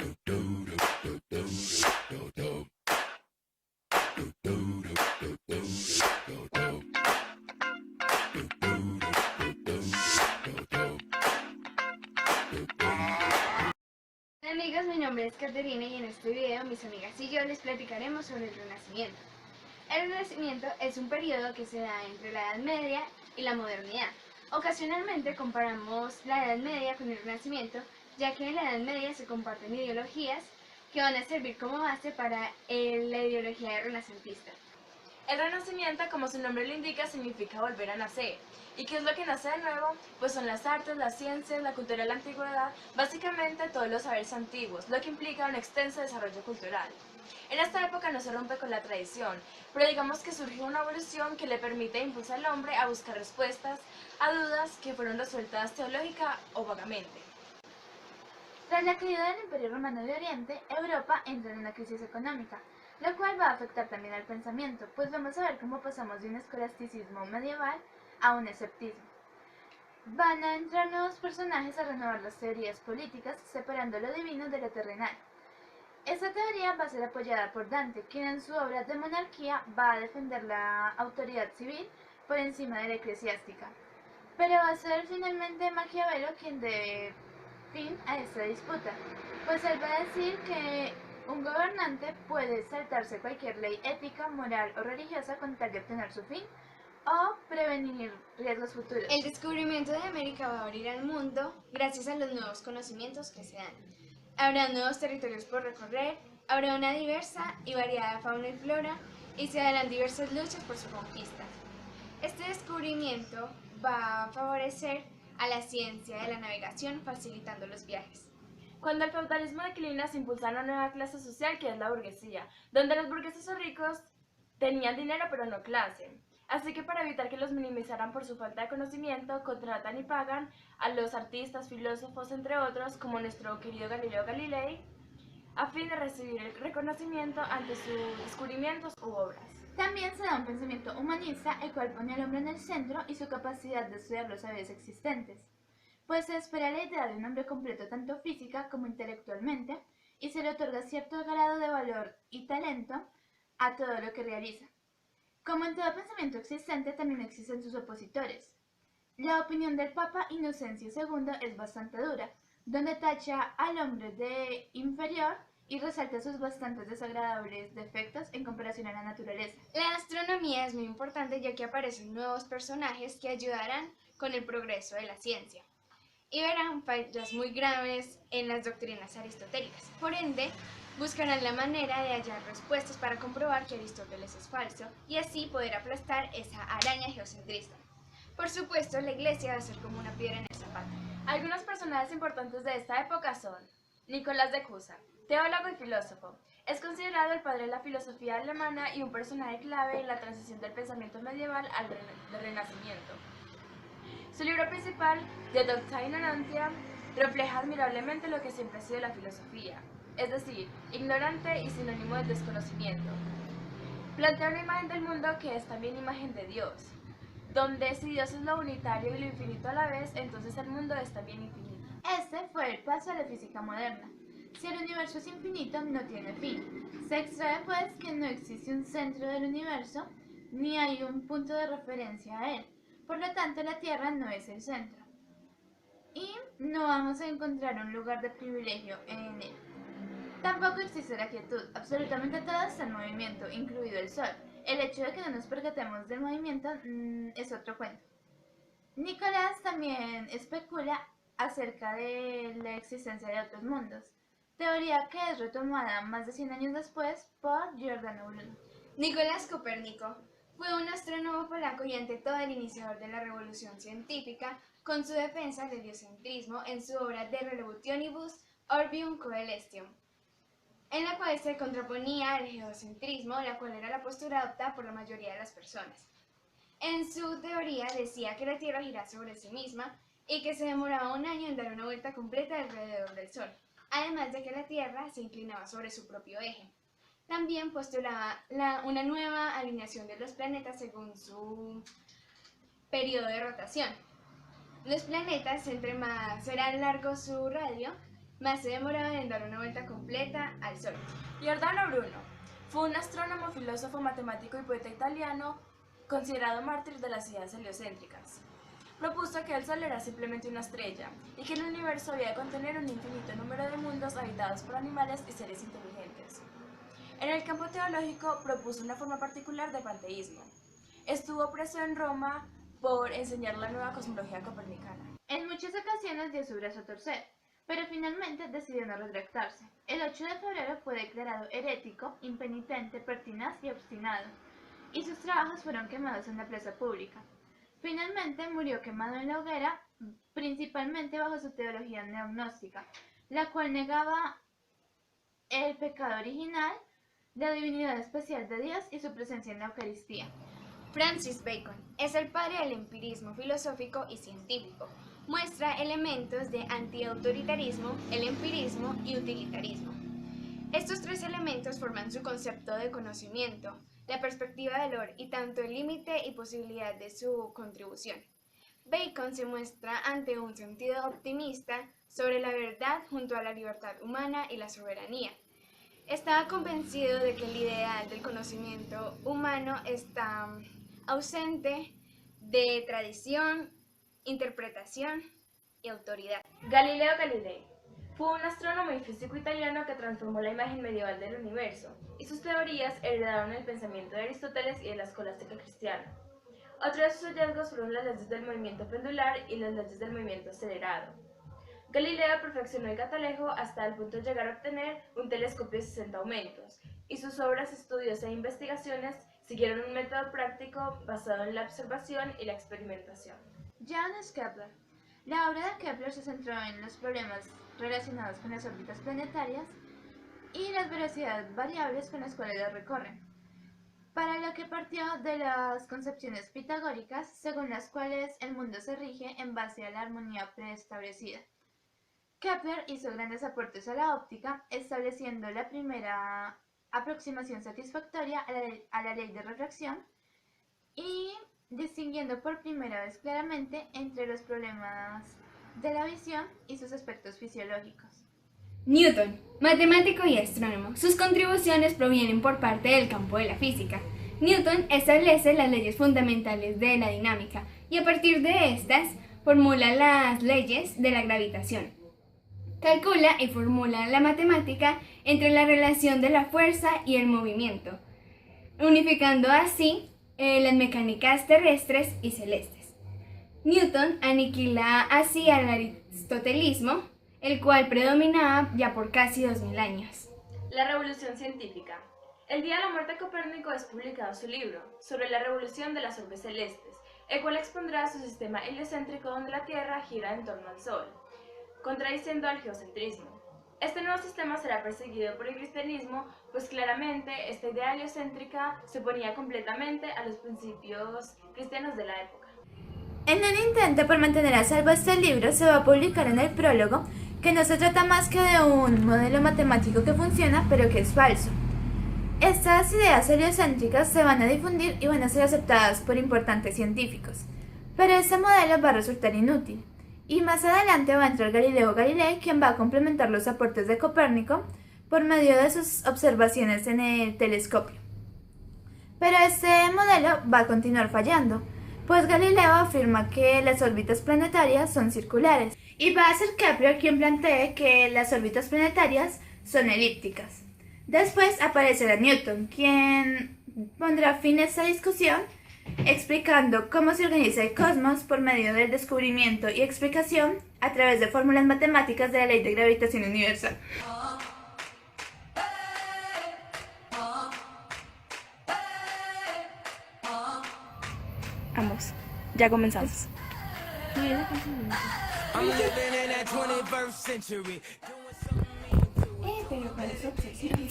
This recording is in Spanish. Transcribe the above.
Hola amigos, mi nombre es Caterina y en este video mis amigas y yo les platicaremos sobre el Renacimiento. El Renacimiento es un periodo que se da entre la Edad Media y la modernidad. Ocasionalmente comparamos la Edad Media con el Renacimiento, ya que en la Edad Media se comparten ideologías que van a servir como base para la ideología renacentista. El Renacimiento, como su nombre lo indica, significa volver a nacer. ¿Y qué es lo que nace de nuevo? Pues son las artes, las ciencias, la cultura de la antigüedad, básicamente todos los saberes antiguos, lo que implica un extenso desarrollo cultural. En esta época no se rompe con la tradición, pero digamos que surge una evolución que le permite impulsar al hombre a buscar respuestas a dudas que fueron resueltas teológica o vagamente. Tras la caída del Imperio Romano de Oriente, Europa entra en una crisis económica, lo cual va a afectar también al pensamiento, pues vamos a ver cómo pasamos de un escolasticismo medieval a un escepticismo. Van a entrar nuevos personajes a renovar las teorías políticas, separando lo divino de lo terrenal. Esta teoría va a ser apoyada por Dante, quien en su obra de Monarquía va a defender la autoridad civil por encima de la eclesiástica. Pero va a ser finalmente Maquiavelo quien dé fin a esta disputa, pues él va a decir que un gobernante puede saltarse cualquier ley ética, moral o religiosa con tal de obtener su fin o prevenir riesgos futuros. El descubrimiento de América va a abrir al mundo gracias a los nuevos conocimientos que se dan. Habrá nuevos territorios por recorrer, habrá una diversa y variada fauna y flora y se darán diversas luchas por su conquista. Este descubrimiento va a favorecer a la ciencia de la navegación, facilitando los viajes. Cuando el feudalismo declina, se impulsa una nueva clase social que es la burguesía, donde los burgueses o ricos tenían dinero pero no clase. Así que para evitar que los minimizaran por su falta de conocimiento, contratan y pagan a los artistas, filósofos, entre otros, como nuestro querido Galileo Galilei, a fin de recibir el reconocimiento ante sus descubrimientos u obras. También se da un pensamiento humanista, el cual pone al hombre en el centro y su capacidad de estudiar los saberes existentes, pues se espera la idea de un hombre completo tanto física como intelectualmente, y se le otorga cierto grado de valor y talento a todo lo que realiza. Como en todo pensamiento existente, también existen sus opositores. La opinión del Papa Inocencio II es bastante dura, donde tacha al hombre de inferior y resalta sus bastantes desagradables defectos en comparación a la naturaleza. La astronomía es muy importante ya que aparecen nuevos personajes que ayudarán con el progreso de la ciencia y verán fallas muy graves en las doctrinas aristotélicas. Por ende, buscarán la manera de hallar respuestas para comprobar que Aristóteles es falso y así poder aplastar esa araña geocentrista. Por supuesto, la iglesia va a ser como una piedra en el zapato. Algunos personajes importantes de esta época son Nicolás de Cusa, teólogo y filósofo. Es considerado el padre de la filosofía alemana y un personaje clave en la transición del pensamiento medieval al Renacimiento. Su libro principal, De Doctrina Nantia, refleja admirablemente lo que siempre ha sido la filosofía, es decir, ignorante y sinónimo del desconocimiento. Plantea una imagen del mundo que es también imagen de Dios, donde si Dios es lo unitario y lo infinito a la vez, entonces el mundo es también infinito. Este fue el paso a la física moderna. Si el universo es infinito, no tiene fin. Se extrae pues que no existe un centro del universo, ni hay un punto de referencia a él. Por lo tanto, la Tierra no es el centro. Y no vamos a encontrar un lugar de privilegio en él. Tampoco existe la quietud. Absolutamente todo está en movimiento, incluido el Sol. El hecho de que no nos percatemos del movimiento es otro cuento. Nicolás también especula acerca de la existencia de otros mundos, teoría que es retomada más de 100 años después por Giordano Bruno. Nicolás Copérnico fue un astrónomo polaco y ante todo el iniciador de la revolución científica con su defensa del heliocentrismo en su obra De Revolutionibus Orbium Coelestium, en la cual se contraponía al geocentrismo, la cual era la postura adoptada por la mayoría de las personas. En su teoría decía que la Tierra gira sobre sí misma y que se demoraba un año en dar una vuelta completa alrededor del Sol, además de que la Tierra se inclinaba sobre su propio eje. También postulaba una nueva alineación de los planetas según su periodo de rotación. Los planetas, entre más era largo su radio, más se demoraban en dar una vuelta completa al Sol. Giordano Bruno fue un astrónomo, filósofo, matemático y poeta italiano considerado mártir de las ideas heliocéntricas. Propuso que el Sol era simplemente una estrella y que el universo había de contener un infinito número de mundos habitados por animales y seres inteligentes. En el campo teológico propuso una forma particular de panteísmo. Estuvo preso en Roma por enseñar la nueva cosmología copernicana. En muchas ocasiones dio su brazo a torcer, pero finalmente decidió no retractarse. El 8 de febrero fue declarado herético, impenitente, pertinaz y obstinado, y sus trabajos fueron quemados en la plaza pública. Finalmente murió quemado en la hoguera, principalmente bajo su teología neognóstica, la cual negaba el pecado original, la divinidad especial de Dios y su presencia en la Eucaristía. Francis Bacon es el padre del empirismo filosófico y científico. Muestra elementos de antiautoritarismo, el empirismo y utilitarismo. Estos tres elementos forman su concepto de conocimiento, la perspectiva del valor y tanto el límite y posibilidad de su contribución. Bacon se muestra ante un sentido optimista sobre la verdad junto a la libertad humana y la soberanía. Estaba convencido de que el ideal del conocimiento humano está ausente de tradición, interpretación y autoridad. Galileo Galilei fue un astrónomo y físico italiano que transformó la imagen medieval del universo, y sus teorías heredaron el pensamiento de Aristóteles y de la escolástica cristiana. Otro de sus hallazgos fueron las leyes del movimiento pendular y las leyes del movimiento acelerado. Galileo perfeccionó el catalejo hasta el punto de llegar a obtener un telescopio de 60 aumentos, y sus obras, estudios e investigaciones siguieron un método práctico basado en la observación y la experimentación. Johannes Kepler. La obra de Kepler se centró en los problemas relacionados con las órbitas planetarias y las velocidades variables con las cuales las recorren, para lo que partió de las concepciones pitagóricas, según las cuales el mundo se rige en base a la armonía preestablecida. Kepler hizo grandes aportes a la óptica, estableciendo la primera aproximación satisfactoria a la ley de refracción y distinguiendo por primera vez claramente entre los problemas de la visión y sus aspectos fisiológicos. Newton, matemático y astrónomo. Sus contribuciones provienen por parte del campo de la física. Newton establece las leyes fundamentales de la dinámica y a partir de estas formula las leyes de la gravitación. Calcula y formula la matemática entre la relación de la fuerza y el movimiento, unificando así las mecánicas terrestres y celestes. Newton aniquila así al aristotelismo, el cual predominaba ya por casi 2000 años. La revolución científica. El día de la muerte de Copérnico es publicado su libro sobre la revolución de las orbes celestes, el cual expondrá su sistema heliocéntrico donde la Tierra gira en torno al Sol, contradiciendo al geocentrismo. Este nuevo sistema será perseguido por el cristianismo, pues claramente esta idea heliocéntrica se oponía completamente a los principios cristianos de la época. En un intento por mantener a salvo este libro, se va a publicar en el prólogo que no se trata más que de un modelo matemático que funciona, pero que es falso. Estas ideas heliocéntricas se van a difundir y van a ser aceptadas por importantes científicos, pero este modelo va a resultar inútil. Y más adelante va a entrar Galileo Galilei, quien va a complementar los aportes de Copérnico por medio de sus observaciones en el telescopio. Pero este modelo va a continuar fallando, pues Galileo afirma que las órbitas planetarias son circulares, y va a ser Kepler quien plantee que las órbitas planetarias son elípticas. Después aparecerá Newton, quien pondrá fin a esta discusión, explicando cómo se organiza el cosmos por medio del descubrimiento y explicación a través de fórmulas matemáticas de la ley de gravitación universal. Vamos, ya comenzamos. Pero ¿cuál es su obsesión?